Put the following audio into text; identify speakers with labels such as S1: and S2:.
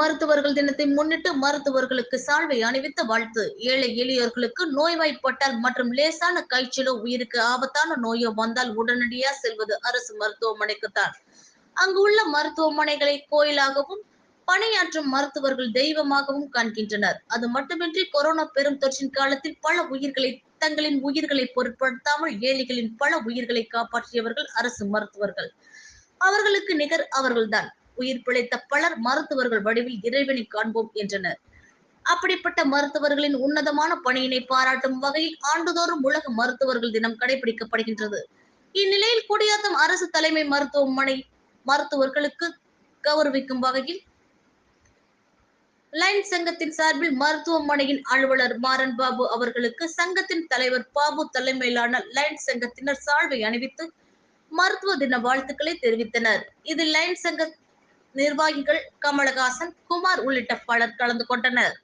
S1: மருத்துவர்கள் தினத்தை முன்னிட்டு மருத்துவர்களுக்கு சால்வை அணிவித்த வாழ்த்து. ஏழை எளியோர்களுக்கு நோய்வாய்ப்பட்டால் மற்றும் லேசான காய்ச்சலோ உயிருக்கு ஆபத்தான நோயோ வந்தால் உடனடியாக செல்வது அரசு மருத்துவமனைக்குத்தான். அங்கு உள்ள மருத்துவமனைகளை கோயிலாகவும் பணியாற்றும் மருத்துவர்கள் தெய்வமாகவும் காண்கின்றனர். அது மட்டுமின்றி கொரோனா பெரும் தொற்றின் காலத்தில் பல உயிர்களை தங்களின் உயிர்களை பொருட்படுத்தாமல் ஏழைகளின் பல உயிர்களை காப்பாற்றியவர்கள் அரசு மருத்துவர்கள். அவர்களுக்கு நிகர் அவர்கள்தான். உயிர் பிழைத்த பலர் மருத்துவர்கள் வடிவில் இறைவனை காண்போம் என்றனர். அப்படிப்பட்ட மருத்துவர்களின் உன்னதமான பணியினை பாராட்டும் வகையில் ஆண்டுதோறும் உலக மருத்துவர்கள் தினம் கடைபிடிக்கப்படுகின்றது. இந்நிலையில் குடியாத்தம் அரசு தலைமை மருத்துவமனை மருத்துவர்களுக்கு கௌரவிக்கும் வகையில் லைன்ஸ் சங்கத்தின் சார்பில் மருத்துவமனையின் அலுவலர் மாறன் பாபு அவர்களுக்கு சங்கத்தின் தலைவர் பாபு தலைமையிலான லைன்ஸ் சங்கத்தினர் சால்வை அணிவித்து மருத்துவ தின வாழ்த்துக்களை தெரிவித்தனர். இதில் லைன்ஸ் சங்க நிர்வாகிகள் கமலஹாசன், குமார் உள்ளிட்ட பலர் கலந்து கொண்டனர்.